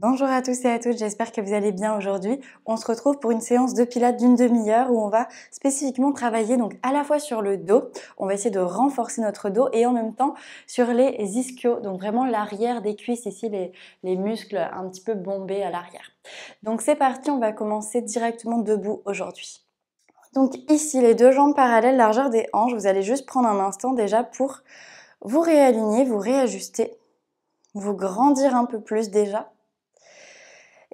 Bonjour à tous et à toutes, j'espère que vous allez bien aujourd'hui. On se retrouve pour une séance de pilates d'une demi-heure où on va spécifiquement travailler donc à la fois sur le dos, on va essayer de renforcer notre dos et en même temps sur les ischios, donc vraiment l'arrière des cuisses ici, les muscles un petit peu bombés à l'arrière. Donc c'est parti, on va commencer directement debout aujourd'hui. Donc ici, les deux jambes parallèles, largeur des hanches, vous allez juste prendre un instant déjà pour vous réaligner, vous réajuster, vous grandir un peu plus déjà.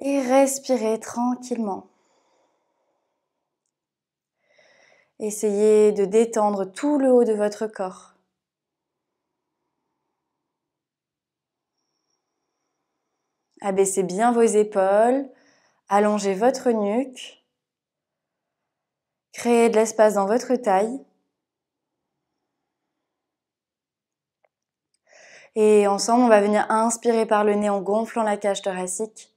Et respirez tranquillement. Essayez de détendre tout le haut de votre corps. Abaissez bien vos épaules, allongez votre nuque, créez de l'espace dans votre taille. Et ensemble, on va venir inspirer par le nez en gonflant la cage thoracique.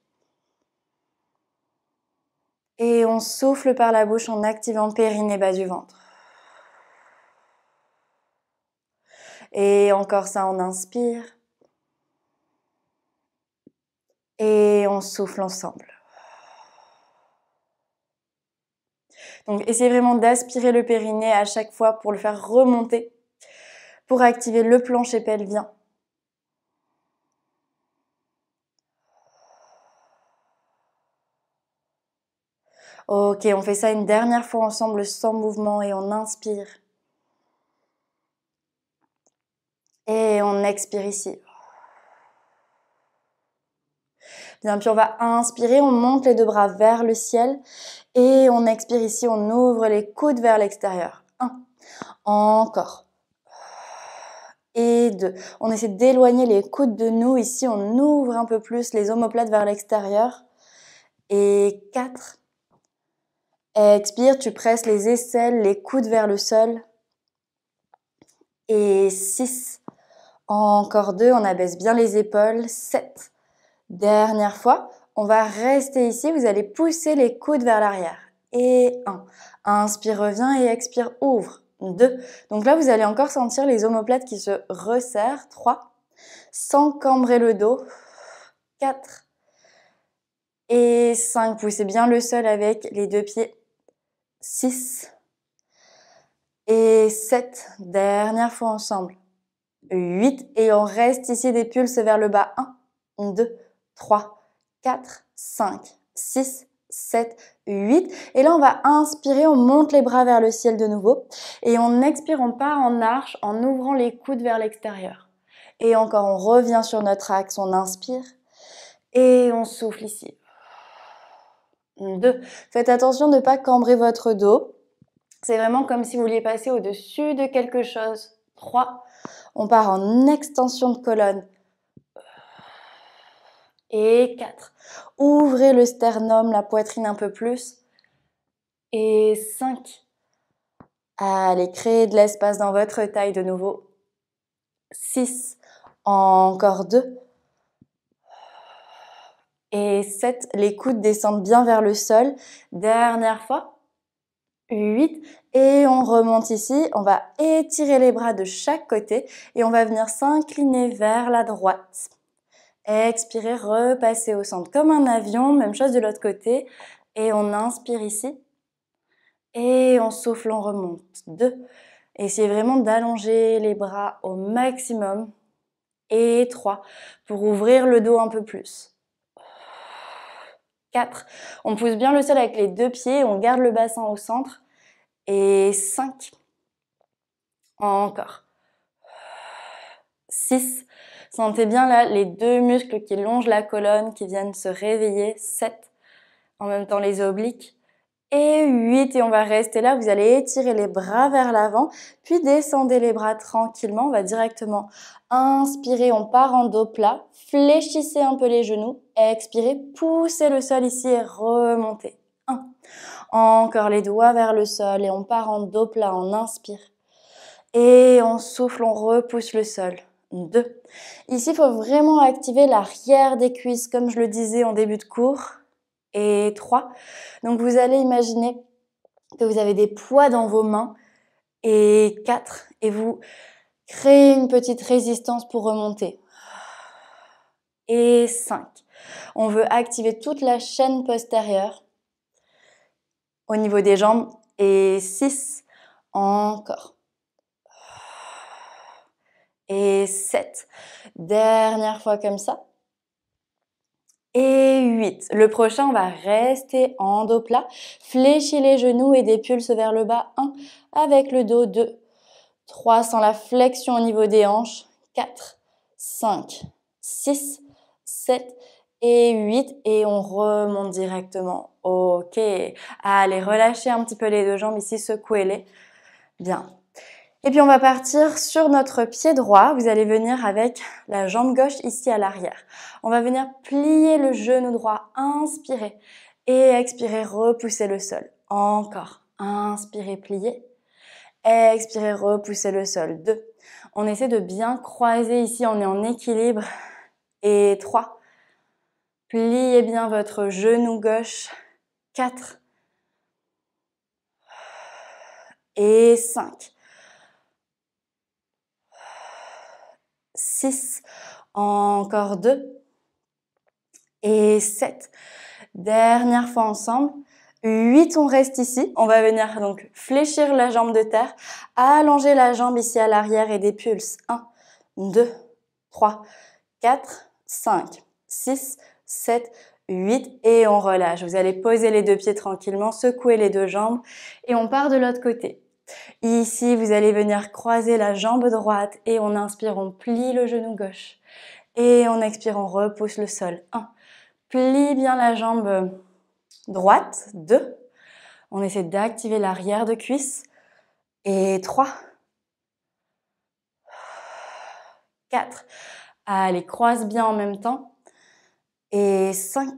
Et on souffle par la bouche en activant le périnée bas du ventre. Et encore ça, on inspire. Et on souffle ensemble. Donc, essayez vraiment d'aspirer le périnée à chaque fois pour le faire remonter, pour activer le plancher pelvien. Ok, on fait ça une dernière fois ensemble sans mouvement et on inspire. Et on expire ici. Bien, puis on va inspirer, on monte les deux bras vers le ciel. Et on expire ici, on ouvre les coudes vers l'extérieur. 1. Encore. Et 2. On essaie d'éloigner les coudes de nous. Ici, on ouvre un peu plus les omoplates vers l'extérieur. Et 4. Expire, tu presses les aisselles, les coudes vers le sol. Et 6. Encore 2, on abaisse bien les épaules. 7. Dernière fois, on va rester ici. Vous allez pousser les coudes vers l'arrière. Et 1. Inspire, reviens et expire, ouvre. 2. Donc là, vous allez encore sentir les omoplates qui se resserrent. 3. Sans cambrer le dos. 4. Et 5. Poussez bien le sol avec les deux pieds. 6. Et 7. Dernière fois ensemble. 8. Et on reste ici des pulses vers le bas. 1, 2, 3, 4, 5, 6, 7, 8. Et là, on va inspirer, on monte les bras vers le ciel de nouveau. Et on expire, on part en arche en ouvrant les coudes vers l'extérieur. Et encore, on revient sur notre axe, on inspire. Et on souffle ici. 2. Faites attention de ne pas cambrer votre dos. C'est vraiment comme si vous vouliez passer au-dessus de quelque chose. 3. On part en extension de colonne. Et 4. Ouvrez le sternum, la poitrine un peu plus. Et 5. Allez, créez de l'espace dans votre taille de nouveau. 6. Encore 2. Et 7. Les coudes descendent bien vers le sol. Dernière fois. 8. Et on remonte ici. On va étirer les bras de chaque côté. Et on va venir s'incliner vers la droite. Expirez, repassez au centre comme un avion. Même chose de l'autre côté. Et on inspire ici. Et on souffle, on remonte. 2. Essayez vraiment d'allonger les bras au maximum. Et 3. Pour ouvrir le dos un peu plus. 4. On pousse bien le sol avec les deux pieds. On garde le bassin au centre. Et 5. Encore. 6. Sentez bien là les deux muscles qui longent la colonne, qui viennent se réveiller. 7. En même temps les obliques. Et 8. Et on va rester là. Vous allez étirer les bras vers l'avant. Puis descendez les bras tranquillement. On va directement inspirer. On part en dos plat. Fléchissez un peu les genoux. Expirez. Poussez le sol ici et remontez. 1. Encore les doigts vers le sol. Et on part en dos plat. On inspire. Et on souffle. On repousse le sol. 2. Ici, il faut vraiment activer l'arrière des cuisses, comme je le disais en début de cours. Et 3. Donc, vous allez imaginer que vous avez des poids dans vos mains. Et 4. Et vous créez une petite résistance pour remonter. Et 5. On veut activer toute la chaîne postérieure au niveau des jambes. Et 6, encore. Et 7, dernière fois comme ça. Et 8. Le prochain, on va rester en dos plat. Fléchis les genoux et des pulses vers le bas. 1, avec le dos. 2, 3, sans la flexion au niveau des hanches. 4, 5, 6, 7 et 8. Et on remonte directement. Ok. Allez, relâchez un petit peu les deux jambes ici, secouez-les. Bien. Et puis on va partir sur notre pied droit. Vous allez venir avec la jambe gauche ici à l'arrière. On va venir plier le genou droit. Inspirez. Et expirez, repoussez le sol. Encore. Inspirez, pliez. Expirez, repoussez le sol. 2. On essaie de bien croiser ici. On est en équilibre. Et 3. Pliez bien votre genou gauche. 4. Et 5. 6, encore 2 et 7. Dernière fois ensemble. 8, on reste ici. On va venir donc fléchir la jambe de terre, allonger la jambe ici à l'arrière et des pulses. 1, 2, 3, 4, 5, 6, 7, 8 et on relâche. Vous allez poser les deux pieds tranquillement, secouer les deux jambes et on part de l'autre côté. Ici, vous allez venir croiser la jambe droite et on inspire, on plie le genou gauche. Et on expire, on repousse le sol. 1. Plie bien la jambe droite. 2. On essaie d'activer l'arrière de cuisse. Et 3. 4. Allez, croise bien en même temps. Et 5.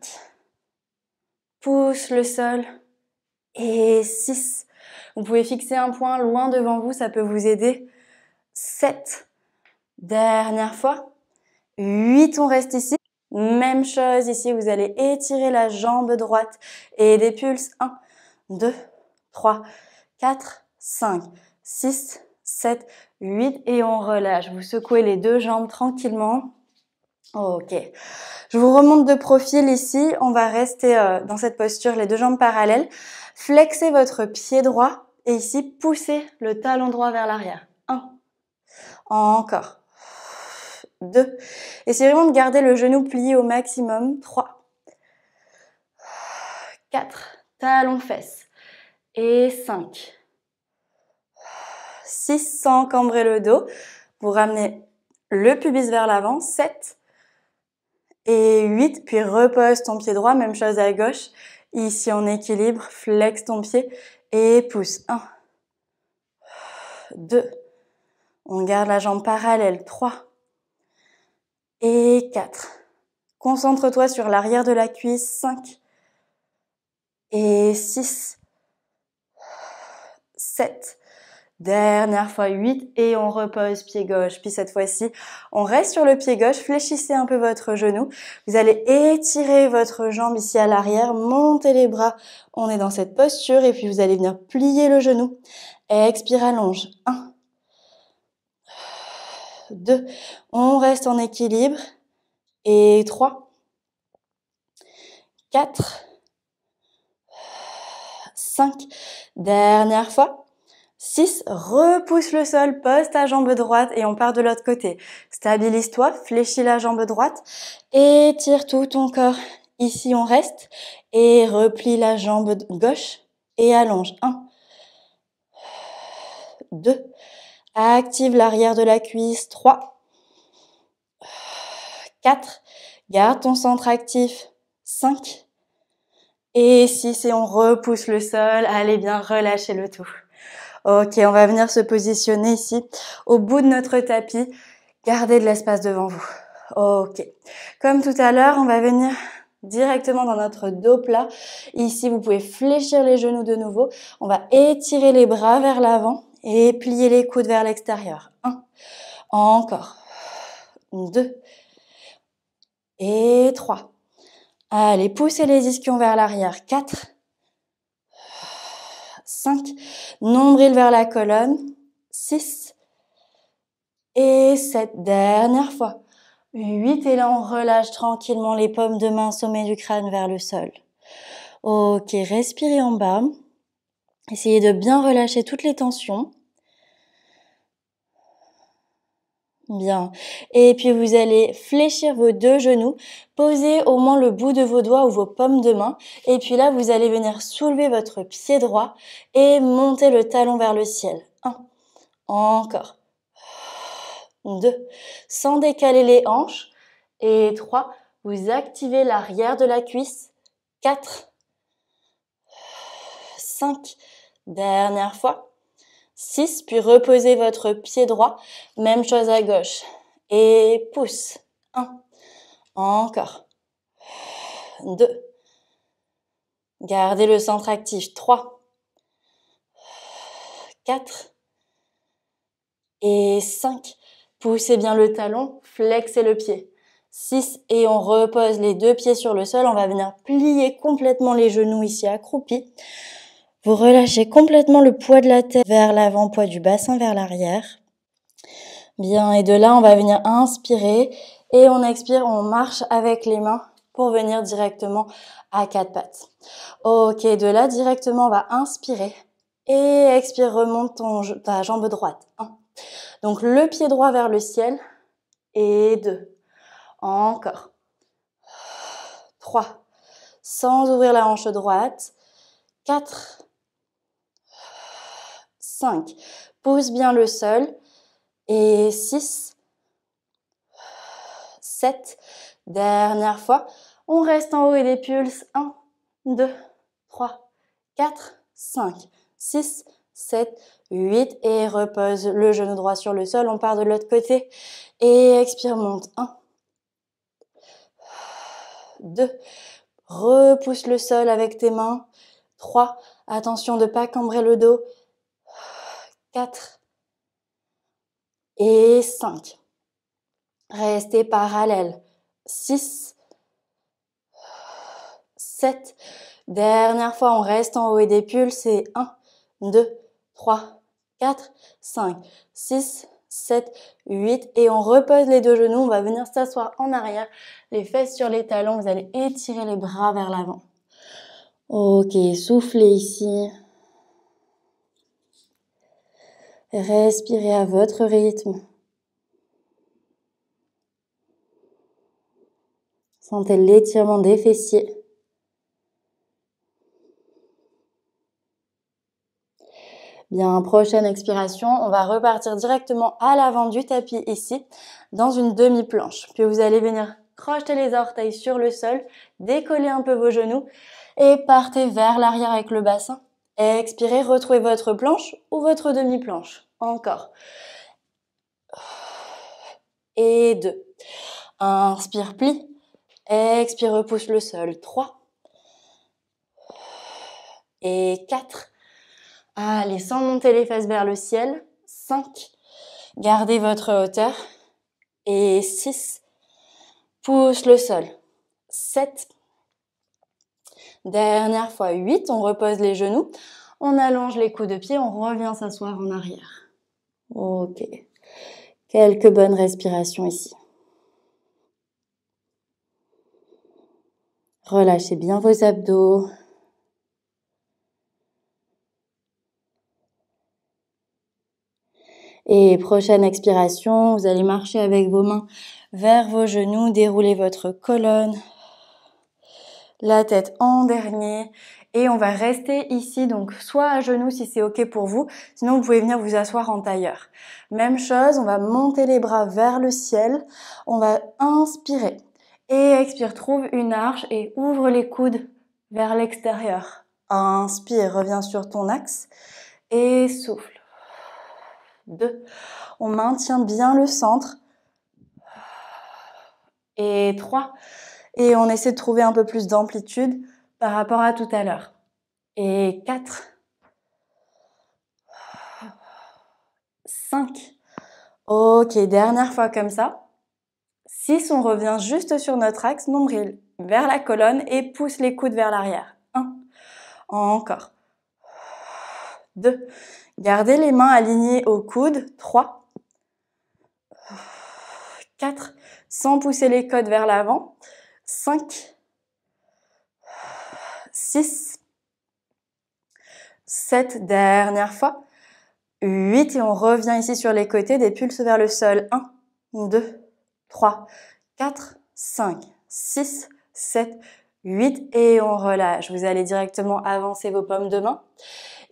Pousse le sol. Et 6. Vous pouvez fixer un point loin devant vous, ça peut vous aider. 7. Dernière fois. 8, on reste ici. Même chose ici, vous allez étirer la jambe droite et des pulses. 1, 2, 3, 4, 5, 6, 7, 8 et on relâche. Vous secouez les deux jambes tranquillement. Ok. Je vous remonte de profil ici. On va rester dans cette posture, les deux jambes parallèles. Flexez votre pied droit et ici, poussez le talon droit vers l'arrière. 1. Encore. 2. Essayez vraiment de garder le genou plié au maximum. 3. 4. Talon fesses. Et 5. 6. Sans cambrer le dos. Vous ramenez le pubis vers l'avant. 7. Et 8. Puis repose ton pied droit. Même chose à gauche. Ici en équilibre. Flex ton pied. Et pousse. 1. 2. On garde la jambe parallèle. 3. Et 4. Concentre-toi sur l'arrière de la cuisse. 5. Et 6. 7. Dernière fois 8 et on repose pied gauche. Puis cette fois-ci, on reste sur le pied gauche. Fléchissez un peu votre genou. Vous allez étirer votre jambe ici à l'arrière. Montez les bras. On est dans cette posture et puis vous allez venir plier le genou. Expire, allonge. 1. 2. On reste en équilibre. Et 3. 4. 5. Dernière fois. 6, repousse le sol, pose ta jambe droite et on part de l'autre côté. Stabilise-toi, fléchis la jambe droite, étire tout ton corps. Ici, on reste et replie la jambe gauche et allonge. 1, 2, active l'arrière de la cuisse. 3, 4, garde ton centre actif. 5 et 6 et on repousse le sol. Allez bien, relâchez le tout. Ok, on va venir se positionner ici au bout de notre tapis. Gardez de l'espace devant vous. Ok. Comme tout à l'heure, on va venir directement dans notre dos plat. Ici, vous pouvez fléchir les genoux de nouveau. On va étirer les bras vers l'avant et plier les coudes vers l'extérieur. 1. Encore. 2. Et 3. Allez, poussez les ischions vers l'arrière. 4. 5. Nombril vers la colonne. 6. Et 7. Dernière fois. 8 et là on relâche tranquillement les paumes de main, sommet du crâne vers le sol. Ok, respirez en bas. Essayez de bien relâcher toutes les tensions. Bien. Et puis vous allez fléchir vos deux genoux, poser au moins le bout de vos doigts ou vos paumes de main. Et puis là, vous allez venir soulever votre pied droit et monter le talon vers le ciel. 1. Encore. 2. Sans décaler les hanches. Et 3. Vous activez l'arrière de la cuisse. 4. 5. Dernière fois. 6. Puis reposez votre pied droit. Même chose à gauche. Et pousse. 1. Encore. 2. Gardez le centre actif. 3. 4. Et 5. Poussez bien le talon, flexez le pied. 6. Et on repose les deux pieds sur le sol. On va venir plier complètement les genoux ici accroupis. Vous relâchez complètement le poids de la tête vers l'avant, poids du bassin vers l'arrière. Bien, et de là, on va venir inspirer et on expire, on marche avec les mains pour venir directement à quatre pattes. Ok, de là, directement, on va inspirer et expire, remonte ta jambe droite. 1. Donc, le pied droit vers le ciel et 2. Encore. 3. Sans ouvrir la hanche droite. 4. 5. Pousse bien le sol. Et 6. 7. Dernière fois. On reste en haut et des pulses. 1, 2, 3, 4, 5, 6, 7, 8. Et repose le genou droit sur le sol. On part de l'autre côté. Et expire, monte. 1, 2. Repousse le sol avec tes mains. 3. Attention de ne pas cambrer le dos. 4. Et 5. Restez parallèle. 6. 7. Dernière fois, on reste en haut et des pulses. Et 1, 2, 3, 4, 5, 6, 7, 8. Et on repose les deux genoux. On va venir s'asseoir en arrière. Les fesses sur les talons. Vous allez étirer les bras vers l'avant. Ok, soufflez ici. Respirez à votre rythme. Sentez l'étirement des fessiers. Bien, prochaine expiration, on va repartir directement à l'avant du tapis ici, dans une demi-planche. Puis vous allez venir crocheter les orteils sur le sol, décoller un peu vos genoux et partez vers l'arrière avec le bassin. Expirez, retrouvez votre planche ou votre demi-planche. Encore. Et 2. Inspire, plie. Expire, repousse le sol. 3. Et 4. Allez, sans monter les fesses vers le ciel. 5. Gardez votre hauteur. Et 6. Pousse le sol. 7. Dernière fois, 8. On repose les genoux. On allonge les coups de pied. On revient s'asseoir en arrière. Ok. Quelques bonnes respirations ici. Relâchez bien vos abdos. Et prochaine expiration, vous allez marcher avec vos mains vers vos genoux, déroulez votre colonne, la tête en dernier. Et on va rester ici, donc soit à genoux si c'est ok pour vous, sinon vous pouvez venir vous asseoir en tailleur. Même chose, on va monter les bras vers le ciel, on va inspirer et expire, trouve une arche et ouvre les coudes vers l'extérieur. Inspire, reviens sur ton axe et souffle. 2. On maintient bien le centre. Et 3. Et on essaie de trouver un peu plus d'amplitude par rapport à tout à l'heure. Et 4. 5. Ok, dernière fois comme ça. 6. On revient juste sur notre axe, nombril vers la colonne et pousse les coudes vers l'arrière. 1. Encore. 2. Gardez les mains alignées aux coudes. 3. 4. sans pousser les côtes vers l'avant. 5, 6, 7, dernière fois. 8 et on revient ici sur les côtés, des pulses vers le sol. 1, 2, 3, 4, 5, 6, 7, 8 et on relâche. Vous allez directement avancer vos paumes de main.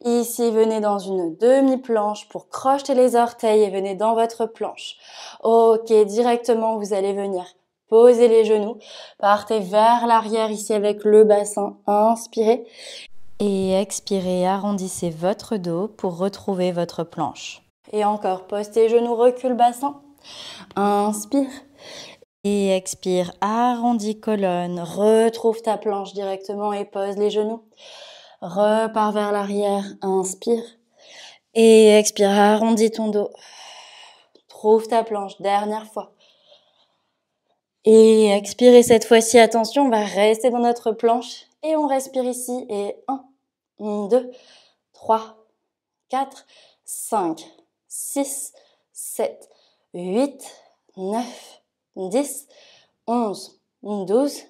Ici, venez dans une demi-planche pour crocheter les orteils et venez dans votre planche. Ok, directement, vous allez venir poser les genoux. Partez vers l'arrière ici avec le bassin. Inspirez. Et expirez, arrondissez votre dos pour retrouver votre planche. Et encore, pose tes genoux, recule bassin. Inspire. Et expire, arrondis colonne. Retrouve ta planche directement et pose les genoux. Repars vers l'arrière, inspire. Et expire, arrondis ton dos. Trouve ta planche, dernière fois. Et expirez cette fois-ci, attention, on va rester dans notre planche. Et on respire ici. Et 1, 2, 3, 4, 5, 6, 7, 8, 9, 10, 11, 12,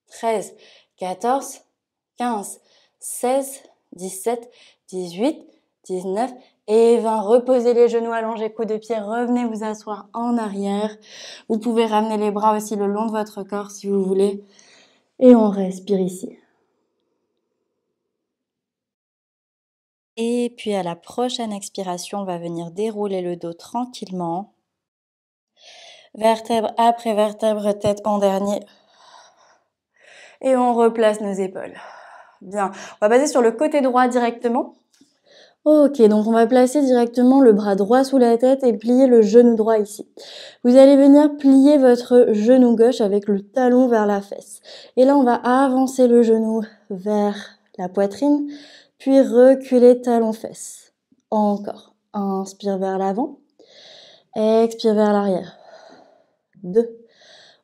13, 14, 15, 16, 17, 18, 19 et 20. Reposez les genoux allongés, coude de pied, revenez vous asseoir en arrière. Vous pouvez ramener les bras aussi le long de votre corps si vous voulez. Et on respire ici. Et puis à la prochaine expiration, on va venir dérouler le dos tranquillement. Vertèbre après vertèbre, tête en dernier. Et on replace nos épaules. Bien, on va passer sur le côté droit directement. Ok, donc on va placer directement le bras droit sous la tête et plier le genou droit ici. Vous allez venir plier votre genou gauche avec le talon vers la fesse. Et là, on va avancer le genou vers la poitrine, puis reculer talon-fesse. Encore. Inspire vers l'avant. Expire vers l'arrière. 2.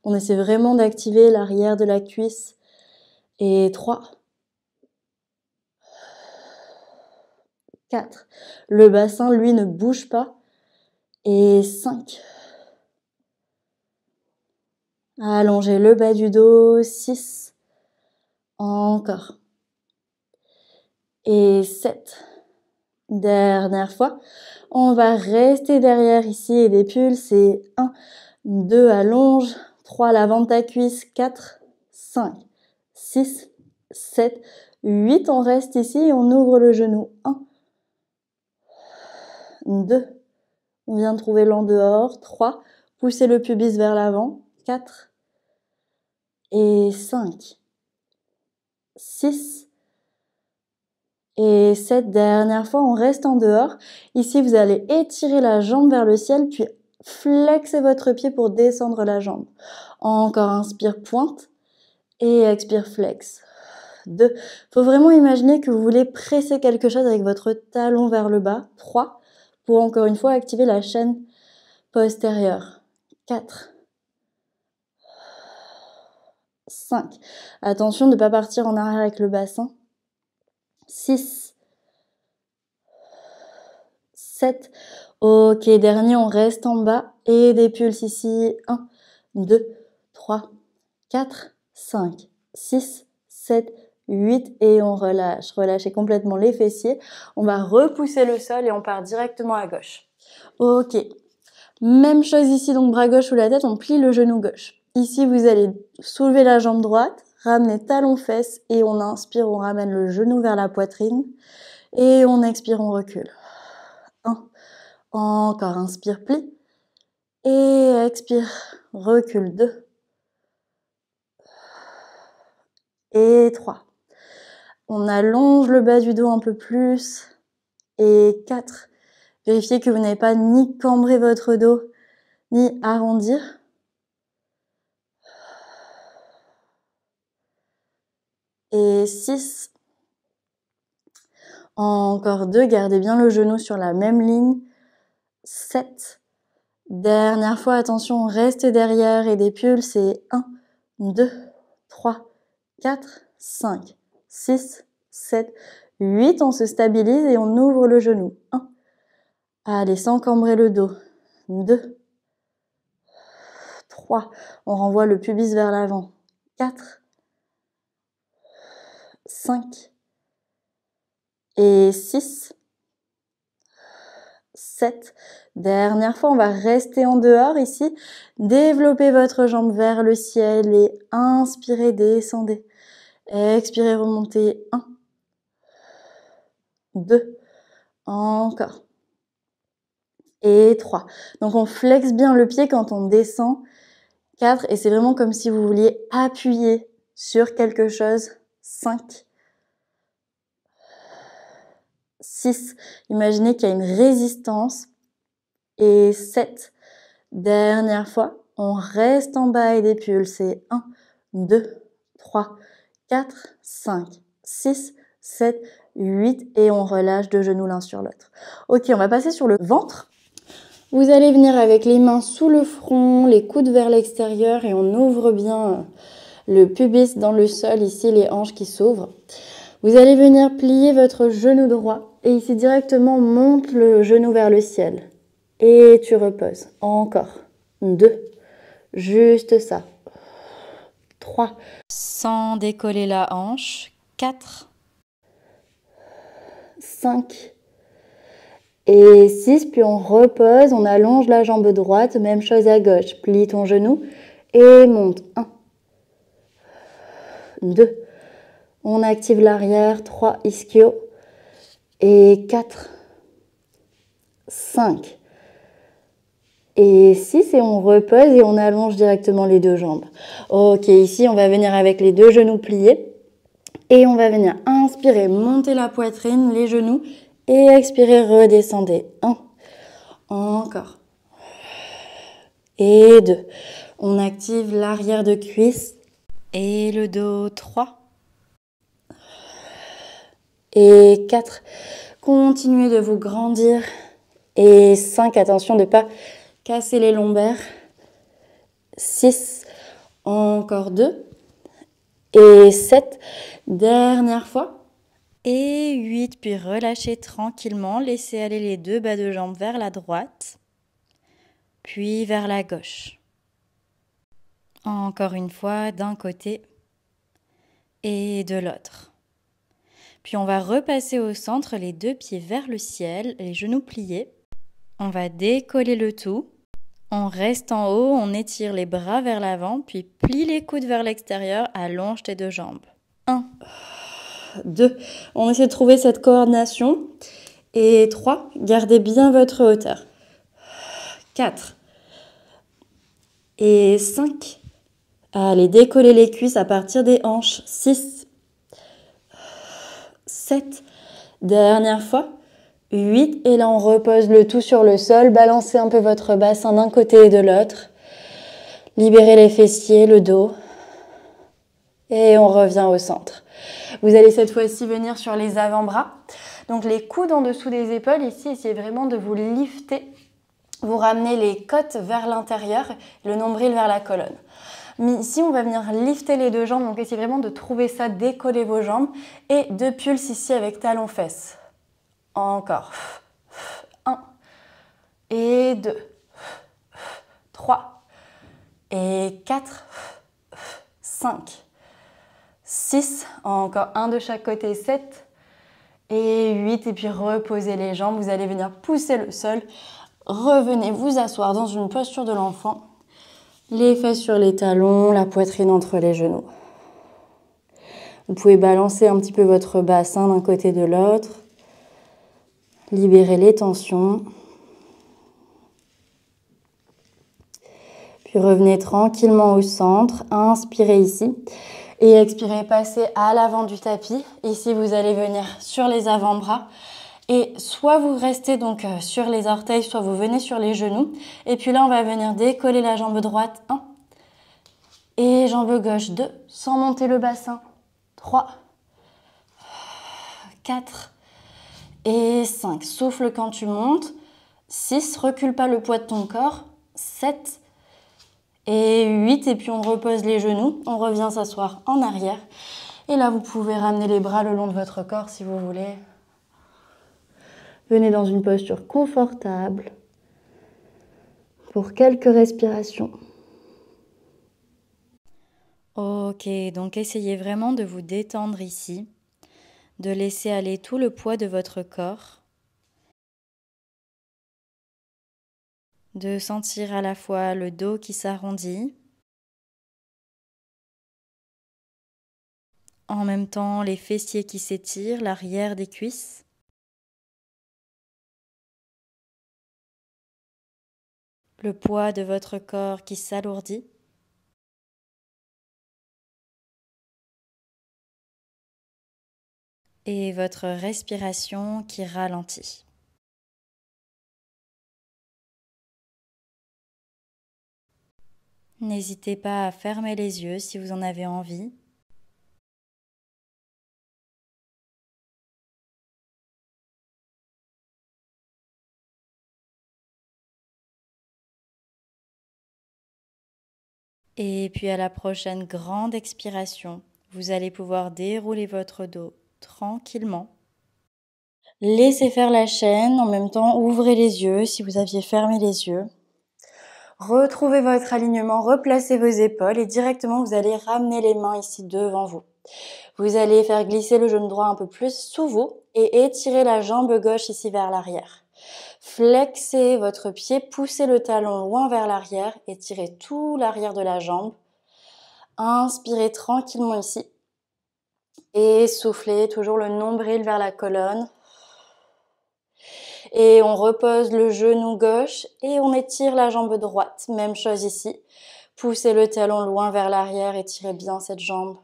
On essaie vraiment d'activer l'arrière de la cuisse. Et 3. 4. Le bassin, lui, ne bouge pas. Et 5. Allongez le bas du dos. 6. Encore. Et 7. Dernière fois. On va rester derrière ici et des pulses. Et 1, 2, allonge. 3, l'avant de ta cuisse. 4, 5, 6, 7, 8. On reste ici et on ouvre le genou. 1, 2. On vient de trouver l'en dehors. 3. Poussez le pubis vers l'avant. 4. Et 5. 6. Et 7. Dernière fois, on reste en dehors. Ici, vous allez étirer la jambe vers le ciel, puis flexer votre pied pour descendre la jambe. Encore, inspire, pointe. Et expire, flex. 2. Faut vraiment imaginer que vous voulez presser quelque chose avec votre talon vers le bas. 3. Pour encore une fois activer la chaîne postérieure. 4. 5. Attention de ne pas partir en arrière avec le bassin. 6. 7. Ok, dernier, on reste en bas et des pulses ici. 1, 2, 3, 4, 5, 6, 7, 8 et on relâche. Relâchez complètement les fessiers. On va repousser le sol et on part directement à gauche. Ok, même chose ici, donc bras gauche sous la tête, on plie le genou gauche. Ici, vous allez soulever la jambe droite, ramener talon-fesse et on inspire, on ramène le genou vers la poitrine et on expire, on recule. 1, encore, inspire, plie et expire, recule. 2 et 3. On allonge le bas du dos un peu plus et 4. Vérifiez que vous n'avez pas ni cambré votre dos, ni arrondir. Et 6. Encore 2, gardez bien le genou sur la même ligne. 7. Dernière fois, attention, reste derrière et des pulses. Et 1, 2, 3, 4, 5, 6, 7, 8. On se stabilise et on ouvre le genou. 1. Allez, sans cambrer le dos. 2, 3. On renvoie le pubis vers l'avant. 4. 5. Et 6. 7. Dernière fois, on va rester en dehors ici. Développez votre jambe vers le ciel et inspirez, descendez. Expirez, remontez. 1. 2. Encore. Et 3. Donc on flexe bien le pied quand on descend. 4. Et c'est vraiment comme si vous vouliez appuyer sur quelque chose. 5. 6. Imaginez qu'il y a une résistance. Et 7. Dernière fois. On reste en bas et des pulses. 1, 2, 3, 4, 5, 6, 7, 8. Et on relâche de genoux l'un sur l'autre. Ok, on va passer sur le ventre. Vous allez venir avec les mains sous le front, les coudes vers l'extérieur et on ouvre bien le pubis dans le sol, ici les hanches qui s'ouvrent. Vous allez venir plier votre genou droit et ici directement monte le genou vers le ciel. Et tu reposes. Encore. 2. Juste ça. 3. Sans décoller la hanche. 4. 5. Et 6, puis on repose, on allonge la jambe droite, même chose à gauche. Plie ton genou et monte. 1. 2. On active l'arrière. 3, ischio. Et 4. 5. Et 6, et on repose et on allonge directement les deux jambes. Ok, ici on va venir avec les deux genoux pliés. Et on va venir inspirer, monter la poitrine, les genoux. Et expirer, redescendez. 1. Encore. Et 2. On active l'arrière de cuisse. Et le dos. 3. Et 4. Continuez de vous grandir. Et 5. Attention de ne pas casser les lombaires. 6. Encore 2. Et 7. Dernière fois. Et 8, puis relâchez tranquillement. Laissez aller les deux bas de jambes vers la droite, puis vers la gauche. Encore une fois, d'un côté et de l'autre. Puis on va repasser au centre, les deux pieds vers le ciel, les genoux pliés. On va décoller le tout. On reste en haut, on étire les bras vers l'avant, puis plie les coudes vers l'extérieur, allonge tes deux jambes. 1. 2. On essaie de trouver cette coordination. Et 3. Gardez bien votre hauteur. 4. Et 5. Allez, décollez les cuisses à partir des hanches. 6. 7. Dernière fois. 8. Et là, on repose le tout sur le sol. Balancez un peu votre bassin d'un côté et de l'autre. Libérez les fessiers, le dos. Et on revient au centre. Vous allez cette fois-ci venir sur les avant-bras. Donc les coudes en dessous des épaules. Ici, essayez vraiment de vous lifter. Vous ramenez les côtes vers l'intérieur, le nombril vers la colonne. Mais ici, on va venir lifter les deux jambes. Donc essayez vraiment de trouver ça, décoller vos jambes. Et 2 pulses ici avec talons-fesses. Encore. 1. Et 2. 3. Et 4. 5. 6, encore un de chaque côté, 7 et 8. Et puis reposez les jambes, vous allez venir pousser le sol. Revenez vous asseoir dans une posture de l'enfant. Les fesses sur les talons, la poitrine entre les genoux. Vous pouvez balancer un petit peu votre bassin d'un côté de l'autre. Libérez les tensions. Puis revenez tranquillement au centre. Inspirez ici. Et expirez, passez à l'avant du tapis. Ici, vous allez venir sur les avant-bras. Et soit vous restez donc sur les orteils, soit vous venez sur les genoux. Et puis là, on va venir décoller la jambe droite. 1. Et jambe gauche. 2. Sans monter le bassin. 3. 4. Et 5. Souffle quand tu montes. 6. Recule pas le poids de ton corps. 7. Et 8, et puis on repose les genoux, on revient s'asseoir en arrière. Et là, vous pouvez ramener les bras le long de votre corps si vous voulez. Venez dans une posture confortable pour quelques respirations. Ok, donc essayez vraiment de vous détendre ici, de laisser aller tout le poids de votre corps, de sentir à la fois le dos qui s'arrondit, en même temps les fessiers qui s'étirent, l'arrière des cuisses, le poids de votre corps qui s'alourdit. Et votre respiration qui ralentit. N'hésitez pas à fermer les yeux si vous en avez envie. Et puis à la prochaine grande expiration, vous allez pouvoir dérouler votre dos tranquillement. Laissez faire la chaîne, en même temps ouvrez les yeux si vous aviez fermé les yeux. Retrouvez votre alignement, replacez vos épaules et directement vous allez ramener les mains ici devant vous. Vous allez faire glisser le genou droit un peu plus sous vous et étirer la jambe gauche ici vers l'arrière. Flexez votre pied, poussez le talon loin vers l'arrière, étirez tout l'arrière de la jambe. Inspirez tranquillement ici. Et soufflez toujours le nombril vers la colonne. Et on repose le genou gauche et on étire la jambe droite. Même chose ici. Poussez le talon loin vers l'arrière, étirez bien cette jambe.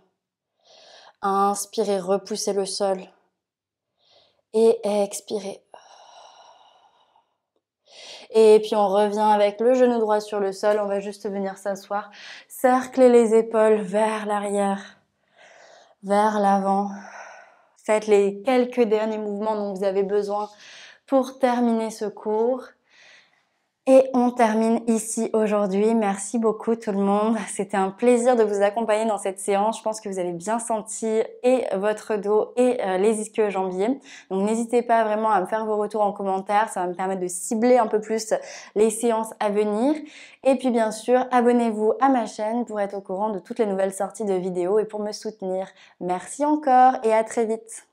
Inspirez, repoussez le sol. Et expirez. Et puis on revient avec le genou droit sur le sol. On va juste venir s'asseoir. Cerclez les épaules vers l'arrière, vers l'avant. Faites les quelques derniers mouvements dont vous avez besoin pour terminer ce cours. Et on termine ici aujourd'hui. Merci beaucoup tout le monde. C'était un plaisir de vous accompagner dans cette séance. Je pense que vous avez bien senti et votre dos et les ischio-jambiers. Donc n'hésitez pas vraiment à me faire vos retours en commentaire. Ça va me permettre de cibler un peu plus les séances à venir. Et puis bien sûr, abonnez-vous à ma chaîne pour être au courant de toutes les nouvelles sorties de vidéos et pour me soutenir. Merci encore et à très vite.